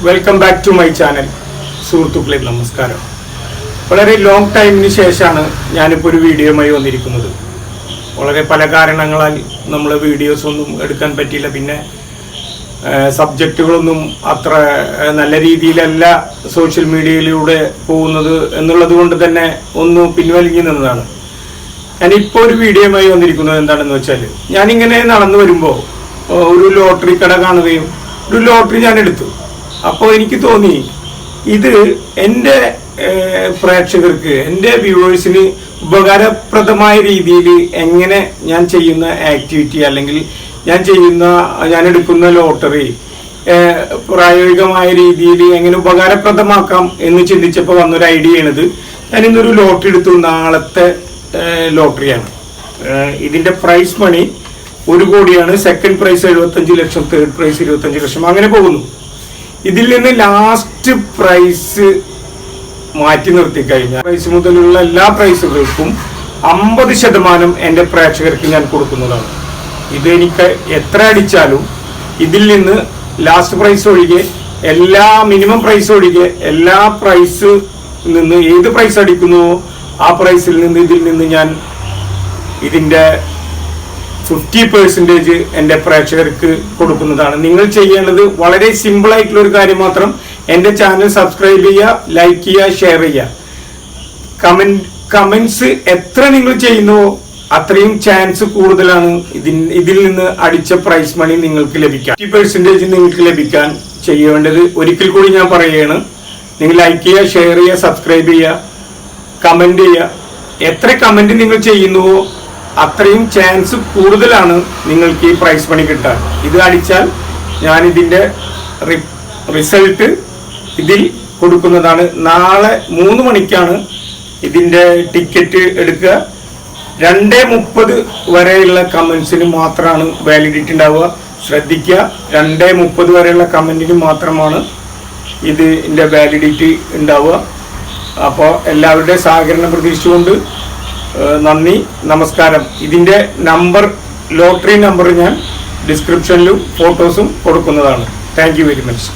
Welcome back to my channel. സുഹൃത്തുക്കളെ നമസ്കാരം. വളരെ ലോങ് ടൈമിന് ശേഷമാണ് ഞാനിപ്പോൾ ഒരു വീഡിയോയുമായി വന്നിരിക്കുന്നത്. വളരെ പല കാരണങ്ങളാൽ നമ്മൾ വീഡിയോസ് ഒന്നും എടുക്കാൻ പറ്റിയില്ല. പിന്നെ സബ്ജക്റ്റുകളൊന്നും അത്ര നല്ല രീതിയിലല്ല സോഷ്യൽ മീഡിയയിലൂടെ പോകുന്നത് എന്നുള്ളത് കൊണ്ട് തന്നെ ഒന്ന് പിൻവലിഞ്ഞു നിന്നതാണ്. ഞാനിപ്പോൾ ഒരു വീഡിയോയുമായി വന്നിരിക്കുന്നത് എന്താണെന്ന് വെച്ചാൽ, ഞാനിങ്ങനെ നടന്നു വരുമ്പോൾ ഒരു ലോട്ടറി കട കാണുകയും ഒരു ലോട്ടറി ഞാൻ എടുത്തു. അപ്പോൾ എനിക്ക് തോന്നി ഇത് എൻ്റെ പ്രേക്ഷകർക്ക്, എൻ്റെ വ്യൂവേഴ്സിന് ഉപകാരപ്രദമായ രീതിയിൽ എങ്ങനെ ഞാൻ ചെയ്യുന്ന ആക്ടിവിറ്റി അല്ലെങ്കിൽ ഞാൻ എടുക്കുന്ന ലോട്ടറി പ്രായോഗികമായ രീതിയിൽ എങ്ങനെ ഉപകാരപ്രദമാക്കാം എന്ന് ചിന്തിച്ചപ്പോൾ വന്നൊരു ഐഡിയ ആണിത്. ഞാനിന്നൊരു ലോട്ടറി എടുത്തു. നാളത്തെ ലോട്ടറിയാണ്. ഇതിൻ്റെ പ്രൈസ് മണി 1 കോടിയാണ്. സെക്കൻഡ് പ്രൈസ് 75 ലക്ഷം, തേർഡ് പ്രൈസ് 25 ലക്ഷം, അങ്ങനെ പോകുന്നു. ഇതിൽ നിന്ന് ലാസ്റ്റ് പ്രൈസ് മാറ്റി നിർത്തി കഴിഞ്ഞാൽ പ്രൈസ് മുതലുള്ള എല്ലാ പ്രൈസുകൾക്കും 50% എൻ്റെ പ്രേക്ഷകർക്ക് ഞാൻ കൊടുക്കുന്നതാണ്. ഇത് എനിക്ക് എത്ര അടിച്ചാലും ഇതിൽ നിന്ന് ലാസ്റ്റ് പ്രൈസ് ഒഴികെ മിനിമം പ്രൈസ് ഒഴികെ എല്ലാ പ്രൈസ് നിന്ന് ഏത് പ്രൈസ് അടിക്കുന്നുവോ ആ പ്രൈസിൽ നിന്ന് ഇതിൽ നിന്ന് ഞാൻ ഇതിൻ്റെ 50% എൻ്റെ പ്രേക്ഷകർക്ക് കൊടുക്കുന്നതാണ്. നിങ്ങൾ ചെയ്യേണ്ടത് വളരെ സിമ്പിൾ ആയിട്ടുള്ള ഒരു കാര്യം മാത്രം. എൻ്റെ ചാനൽ സബ്സ്ക്രൈബ് ചെയ്യുക, ലൈക്ക് ചെയ്യുക, ഷെയർ ചെയ്യുക. കമന്റ്സ് എത്ര നിങ്ങൾ ചെയ്യുന്നുവോ അത്രയും ചാൻസ് കൂടുതലാണ് ഇതിൽ നിന്ന് അടിച്ച പ്രൈസ് മണി നിങ്ങൾക്ക് ലഭിക്കാൻ. 50% നിങ്ങൾക്ക് ലഭിക്കാൻ ചെയ്യേണ്ടത് ഒരിക്കൽ കൂടി ഞാൻ പറയുകയാണ്. നിങ്ങൾ ലൈക്ക് ചെയ്യുക, ഷെയർ ചെയ്യുക, സബ്സ്ക്രൈബ് ചെയ്യുക, കമന്റ് ചെയ്യുക. എത്ര കമന്റ് നിങ്ങൾ ചെയ്യുന്നുവോ അത്രയും ചാൻസ് കൂടുതലാണ് നിങ്ങൾക്ക് ഈ പ്രൈസ് മണി കിട്ടാൻ. ഇത് അടിച്ചാൽ ഞാൻ ഇതിൻ്റെ റിസൾട്ട് ഇതിൽ കൊടുക്കുന്നതാണ്. നാളെ 3 മണിക്കാണ് ഇതിൻ്റെ ടിക്കറ്റ് എടുക്കുക. 2:30 വരെയുള്ള കമൻസിന് മാത്രമാണ് വാലിഡിറ്റി ഉണ്ടാവുക. ശ്രദ്ധിക്കുക, 2:30 വരെയുള്ള കമൻറ്റിന് മാത്രമാണ് ഇതിൻ്റെ വാലിഡിറ്റി ഉണ്ടാവുക. അപ്പോൾ എല്ലാവരുടെയും സഹകരണം പ്രതീക്ഷിച്ചുകൊണ്ട് നന്ദി, നമസ്കാരം. ഇതിൻ്റെ ലോട്ടറി നമ്പർ ഞാൻ ഡിസ്ക്രിപ്ഷനിലും ഫോട്ടോസും കൊടുക്കുന്നതാണ്. Thank you very much.